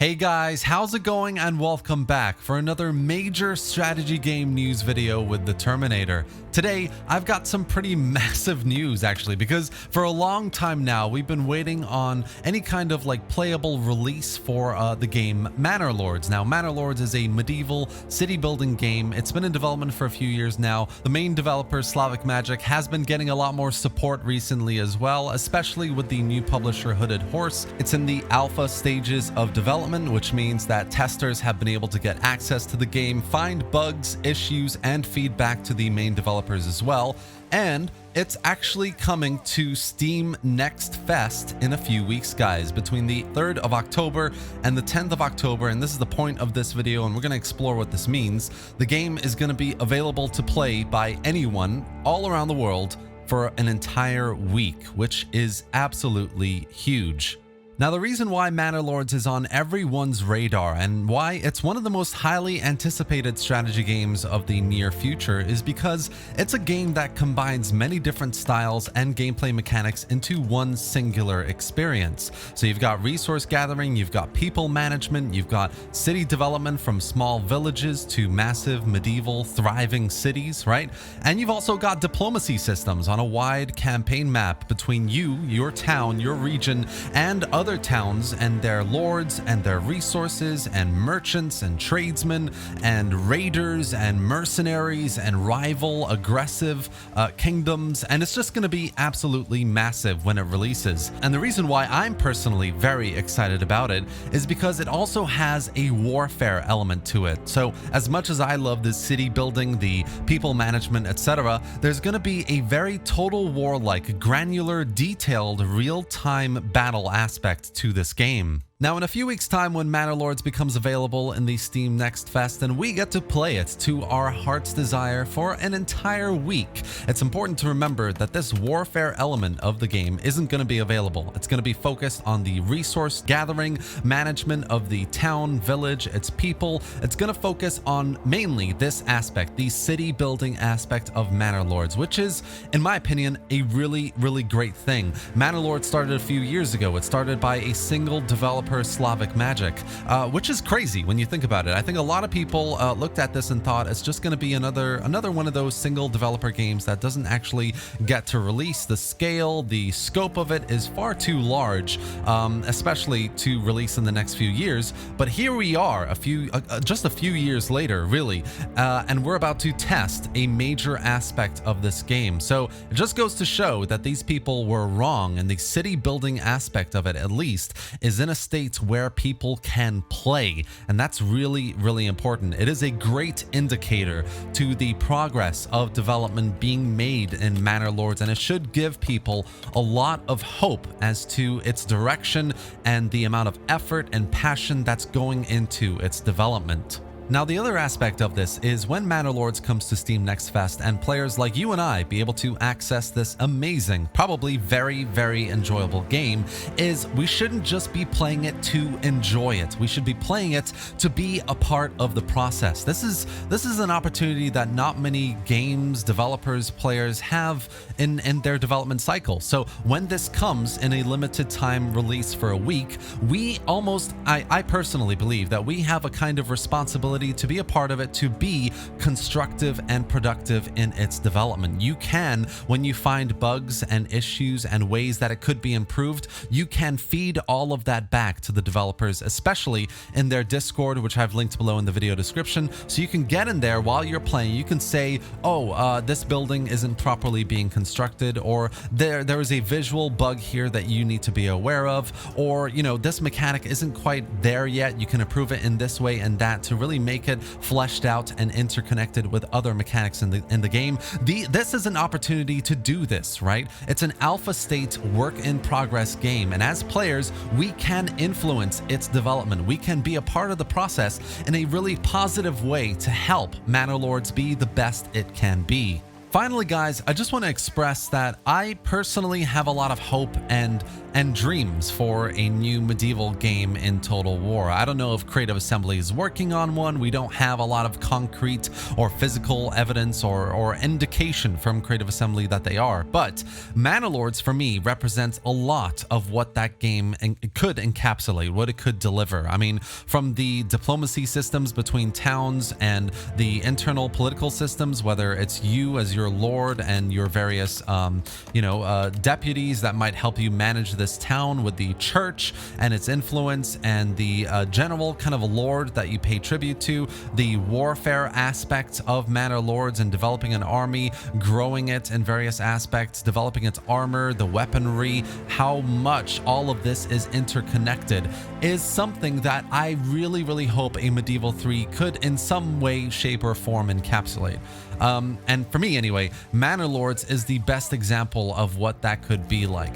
Hey guys, how's it going and welcome back for another major strategy game news video with the Terminator. Today, I've got some pretty massive news actually, because for a long time now, we've been waiting on any kind of playable release for the game Manor Lords. Now, Manor Lords is a medieval city building game. It's been in development for a few years now. The main developer, Slavic Magic, has been getting a lot more support recently as well, especially with the new publisher Hooded Horse. It's in the alpha stages of development, which means that testers have been able to get access to the game, find bugs, issues, and feedback to the main developers as well. And it's actually coming to Steam Next Fest in a few weeks, guys, between the 3rd of October and the 10th of October. And this is the point of this video, and we're going to explore what this means. The game is going to be available to play by anyone all around the world for an entire week, which is absolutely huge. Now, the reason why Manor Lords is on everyone's radar and why it's one of the most highly anticipated strategy games of the near future is because it's a game that combines many different styles and gameplay mechanics into one singular experience. So you've got resource gathering, you've got people management, you've got city development from small villages to massive medieval thriving cities, right? And you've also got diplomacy systems on a wide campaign map between you, your town, your region, and other towns and their lords and their resources and merchants and tradesmen and raiders and mercenaries and rival aggressive kingdoms. And it's just going to be absolutely massive when it releases. And the reason why I'm personally very excited about it is because it also has a warfare element to it. So as much as I love the city building, the people management, etc., there's going to be a very total war-like, granular, detailed, real-time battle aspect to this game. Now, in a few weeks' time, when Manor Lords becomes available in the Steam Next Fest, and we get to play it to our heart's desire for an entire week, it's important to remember that this warfare element of the game isn't going to be available. It's going to be focused on the resource gathering, management of the town, village, its people. It's going to focus on mainly this aspect, the city building aspect of Manor Lords, which is, in my opinion, a really, really great thing. Manor Lords started a few years ago. It started by a single developer, Slavic Magic, which is crazy when you think about it. I think a lot of people looked at this and thought it's just going to be another one of those single developer games that doesn't actually get to release. The scale, the scope of it is far too large, especially to release in the next few years. But here we are, just a few years later, really, and we're about to test a major aspect of this game. So it just goes to show that these people were wrong, and the city building aspect of it, at least, is in a state where people can play, and that's really, really important. It is a great indicator to the progress of development being made in Manor Lords, and it should give people a lot of hope as to its direction and the amount of effort and passion that's going into its development. Now, the other aspect of this is when Manor Lords comes to Steam Next Fest and players like you and I be able to access this amazing, probably very, very enjoyable game, is we shouldn't just be playing it to enjoy it. We should be playing it to be a part of the process. This is an opportunity that not many games, developers, players have in their development cycle. So when this comes in a limited time release for a week, I personally believe that we have a kind of responsibility to be a part of it, to be constructive and productive in its development. You can, when you find bugs and issues and ways that it could be improved, you can feed all of that back to the developers, especially in their Discord, which I've linked below in the video description. So you can get in there while you're playing. You can say, oh, this building isn't properly being constructed, or there is a visual bug here that you need to be aware of, or, you know, this mechanic isn't quite there yet. You can improve it in this way and that to really make it fleshed out and interconnected with other mechanics in the game. This is an opportunity to do this, right? It's an alpha state work in progress game, and as players, we can influence its development. We can be a part of the process in a really positive way to help Manor Lords be the best it can be. Finally, guys, I just want to express that I personally have a lot of hope and dreams for a new medieval game in Total War. I don't know if Creative Assembly is working on one. We don't have a lot of concrete or physical evidence or indication from Creative Assembly that they are, but Manor Lords for me represents a lot of what that game could encapsulate, what it could deliver. I mean, from the diplomacy systems between towns and the internal political systems, whether it's you as your lord and your various deputies that might help you manage this town, with the church and its influence, and the general kind of lord that you pay tribute to, the warfare aspect of Manor Lords and developing an army, growing it in various aspects, developing its armor, the weaponry, how much all of this is interconnected is something that I really, really hope a Medieval 3 could in some way, shape, or form encapsulate. And for me anyway, Manor Lords is the best example of what that could be like.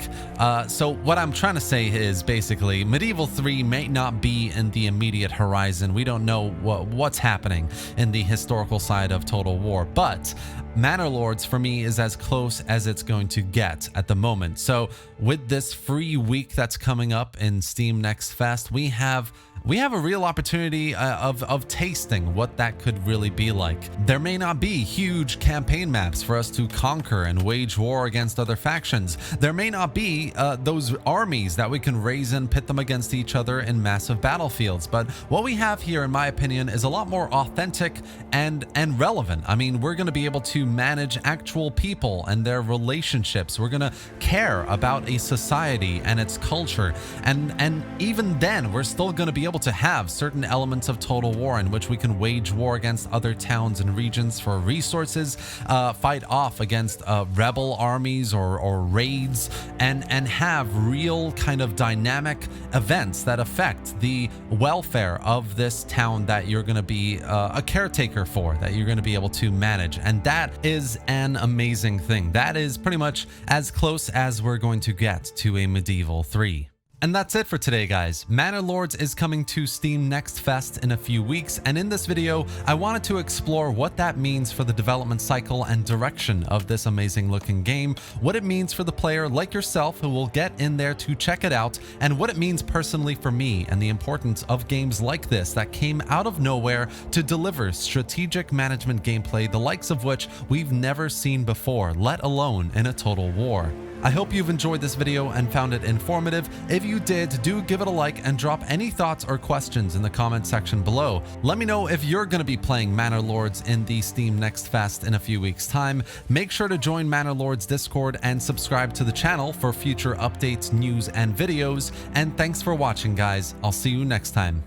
So what I'm trying to say is basically Medieval 3 may not be in the immediate horizon. We don't know what's happening in the historical side of Total War, but Manor Lords for me is as close as it's going to get at the moment. So with this free week that's coming up in Steam Next Fest, we have a real opportunity of tasting what that could really be like. There may not be huge campaign maps for us to conquer and wage war against other factions. There may not be those armies that we can raise and pit them against each other in massive battlefields. But what we have here, in my opinion, is a lot more authentic and relevant. I mean, we're going to be able to manage actual people and their relationships. We're going to care about a society and its culture. And even then, we're still going to be able to have certain elements of Total War in which we can wage war against other towns and regions for resources, fight off against rebel armies or raids, and have real kind of dynamic events that affect the welfare of this town that you're going to be a caretaker for, that you're going to be able to manage. And that is an amazing thing. That is pretty much as close as we're going to get to a Medieval 3. And that's it for today, guys. Manor Lords is coming to Steam Next Fest in a few weeks, and in this video, I wanted to explore what that means for the development cycle and direction of this amazing looking game, what it means for the player like yourself who will get in there to check it out, and what it means personally for me and the importance of games like this that came out of nowhere to deliver strategic management gameplay, the likes of which we've never seen before, let alone in a Total War. I hope you've enjoyed this video and found it informative. If you did, do give it a like and drop any thoughts or questions in the comment section below. Let me know if you're going to be playing Manor Lords in the Steam Next Fest in a few weeks' time. Make sure to join Manor Lords Discord and subscribe to the channel for future updates, news, and videos. And thanks for watching, guys. I'll see you next time.